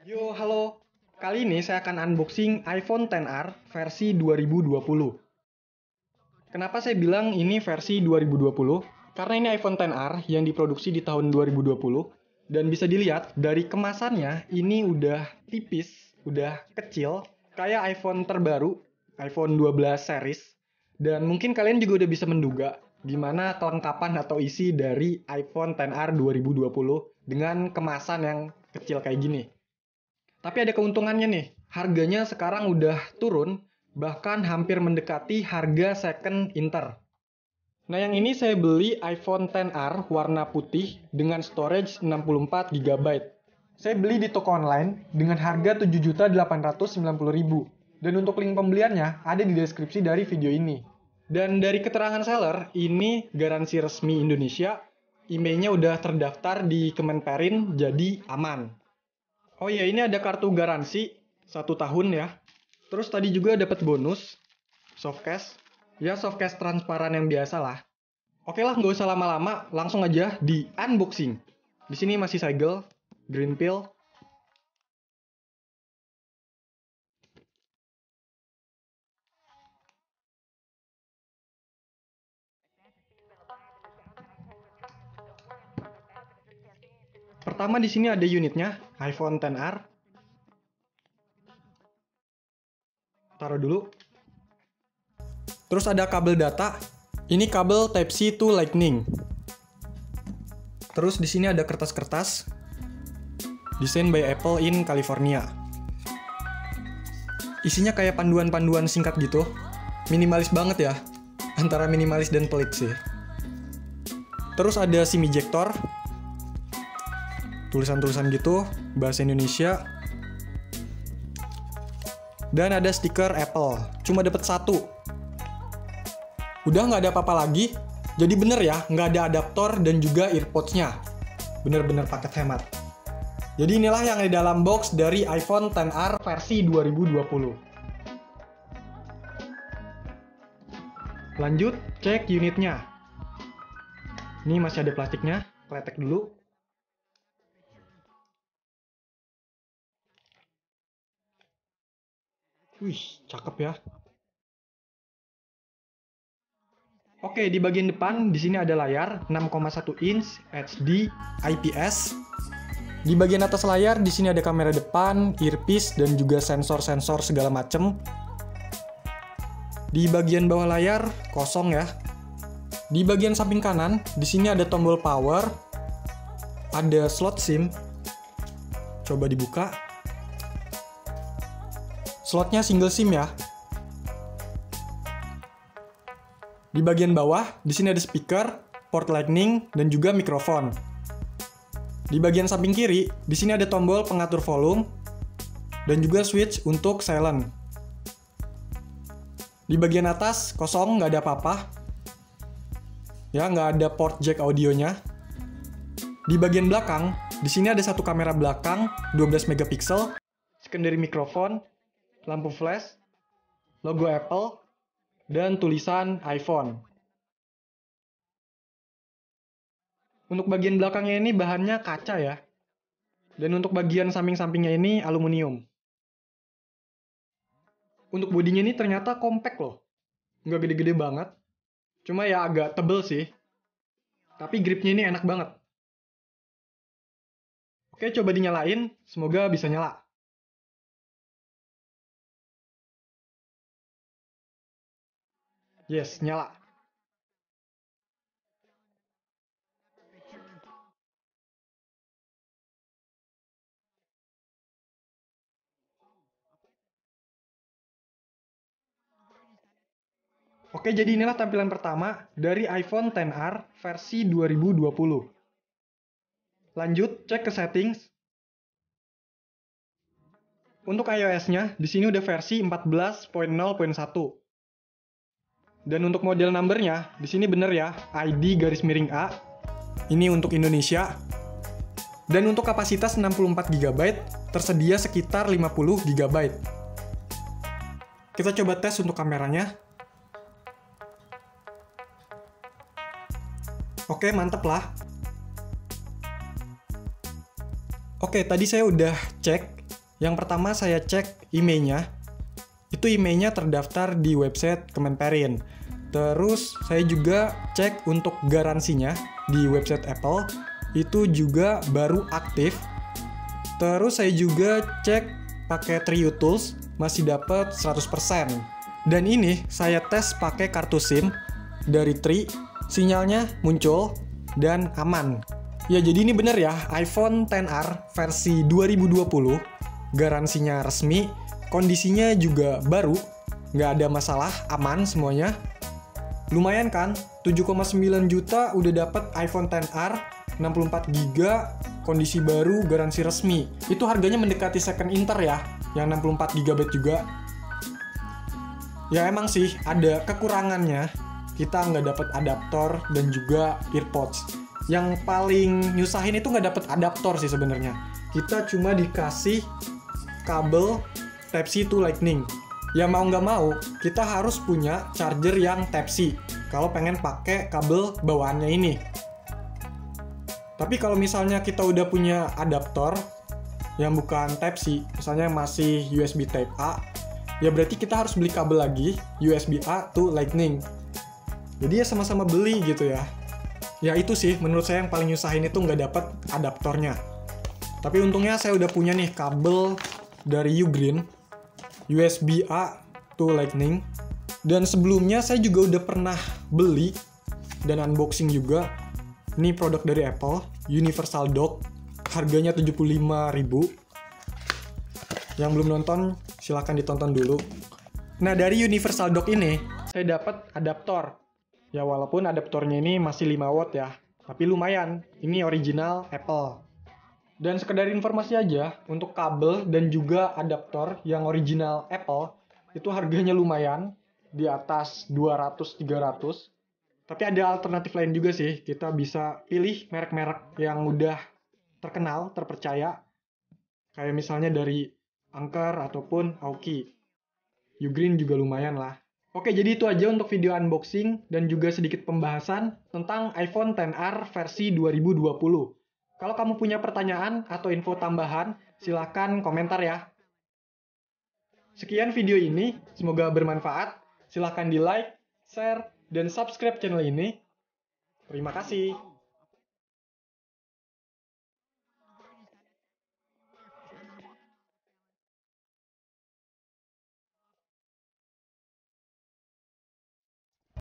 Yo, halo. Kali ini saya akan unboxing iPhone XR versi 2020. Kenapa saya bilang ini versi 2020? Karena ini iPhone XR yang diproduksi di tahun 2020. Dan bisa dilihat dari kemasannya, ini udah tipis, udah kecil, kayak iPhone terbaru, iPhone 12 series. Dan mungkin kalian juga udah bisa menduga gimana kelengkapan atau isi dari iPhone XR 2020 dengan kemasan yang kecil kayak gini. Tapi ada keuntungannya nih, harganya sekarang udah turun, bahkan hampir mendekati harga second Inter. Nah yang ini saya beli iPhone XR warna putih dengan storage 64 GB. Saya beli di toko online dengan harga 7.890.000. Dan untuk link pembeliannya ada di deskripsi dari video ini. Dan dari keterangan seller, ini garansi resmi Indonesia, emailnya udah terdaftar di Kemenperin, jadi aman. Oh iya, ini ada kartu garansi 1 tahun ya. Terus tadi juga dapat bonus softcase. Ya softcase transparan yang biasa lah. Oke lah, nggak usah lama-lama, langsung aja di unboxing. Di sini masih segel, green pill. Pertama di sini ada unitnya, iPhone XR. Taruh dulu. Terus ada kabel data. Ini kabel Type-C to Lightning. Terus di sini ada kertas-kertas. Desain by Apple in California. Isinya kayak panduan-panduan singkat gitu. Minimalis banget ya. Antara minimalis dan pelit sih. Terus ada SIM ejector. Tulisan-tulisan gitu, bahasa Indonesia. Dan ada stiker Apple. Cuma dapat 1. Udah nggak ada apa-apa lagi, jadi bener ya, nggak ada adaptor dan juga earpods-nya. Bener-bener paket hemat. Jadi inilah yang ada di dalam box dari iPhone XR versi 2020. Lanjut, cek unitnya. Ini masih ada plastiknya, kletek dulu. Wih, cakep ya. Oke, di bagian depan di sini ada layar 6,1 inch HD IPS. Di bagian atas layar di sini ada kamera depan, earpiece dan juga sensor-sensor segala macem. Di bagian bawah layar kosong ya. Di bagian samping kanan di sini ada tombol power, ada slot SIM. Coba dibuka. Slotnya single SIM ya. Di bagian bawah, di sini ada speaker, port lightning, dan juga mikrofon. Di bagian samping kiri, di sini ada tombol pengatur volume, dan juga switch untuk silent. Di bagian atas, kosong, nggak ada apa-apa. Ya, nggak ada port jack audionya. Di bagian belakang, di sini ada satu kamera belakang, 12 megapiksel, secondary mikrofon, lampu flash, logo Apple, dan tulisan iPhone. Untuk bagian belakangnya ini bahannya kaca ya. Dan untuk bagian samping-sampingnya ini aluminium. Untuk bodinya ini ternyata compact loh. Nggak gede-gede banget. Cuma ya agak tebel sih. Tapi gripnya ini enak banget. Oke, coba dinyalain. Semoga bisa nyala. Yes, nyala. Oke, jadi inilah tampilan pertama dari iPhone XR versi 2020. Lanjut, cek ke settings. Untuk iOS-nya, di sini udah versi 14.0.1. Dan untuk model numbernya, di sini bener ya, ID_A. Ini untuk Indonesia. Dan untuk kapasitas 64 GB, tersedia sekitar 50 GB. Kita coba tes untuk kameranya. Oke, mantep lah. Oke, tadi saya udah cek Yang pertama saya cek emailnya. Itu emailnya terdaftar di website Kemenperin. Terus saya juga cek untuk garansinya di website Apple. Itu juga baru aktif. Terus saya juga cek pakai Trio Tools, masih dapat 100%. Dan ini saya tes pakai kartu SIM dari Tri, sinyalnya muncul dan aman. Ya jadi ini bener ya, iPhone XR versi 2020, garansinya resmi, kondisinya juga baru, nggak ada masalah, aman semuanya. Lumayan kan, 7,9 juta udah dapat iPhone XR, 64 GB, kondisi baru, garansi resmi. Itu harganya mendekati second Inter ya, yang 64 GB juga. Ya emang sih, ada kekurangannya. Kita nggak dapat adaptor dan juga earpods. Yang paling nyusahin itu nggak dapat adaptor sih sebenarnya. Kita cuma dikasih kabel Type-C to Lightning. Ya mau nggak mau, kita harus punya charger yang Type-C kalau pengen pakai kabel bawaannya ini. Tapi kalau misalnya kita udah punya adaptor yang bukan Type-C, misalnya masih USB Type-A, ya berarti kita harus beli kabel lagi USB-A to Lightning. Jadi ya sama-sama beli gitu ya. Ya itu sih menurut saya yang paling nyusahin itu nggak dapet adaptornya. Tapi untungnya saya udah punya nih kabel dari Ugreen USB-A to Lightning. Dan sebelumnya saya juga udah pernah beli dan unboxing juga. Ini produk dari Apple, Universal Dock. Harganya 75.000. Yang belum nonton silahkan ditonton dulu. Nah dari Universal Dock ini saya dapat adaptor. Ya walaupun adaptornya ini masih 5 watt ya, tapi lumayan, ini original Apple. Dan sekedar informasi aja, untuk kabel dan juga adaptor yang original Apple, itu harganya lumayan, di atas 200-300. Tapi ada alternatif lain juga sih, kita bisa pilih merek-merek yang udah terkenal, terpercaya. Kayak misalnya dari Anker ataupun Aoki. Ugreen juga lumayan lah. Oke, jadi itu aja untuk video unboxing dan juga sedikit pembahasan tentang iPhone XR versi 2020. Kalau kamu punya pertanyaan atau info tambahan, silahkan komentar ya. Sekian video ini, semoga bermanfaat. Silahkan di like, share, dan subscribe channel ini. Terima kasih.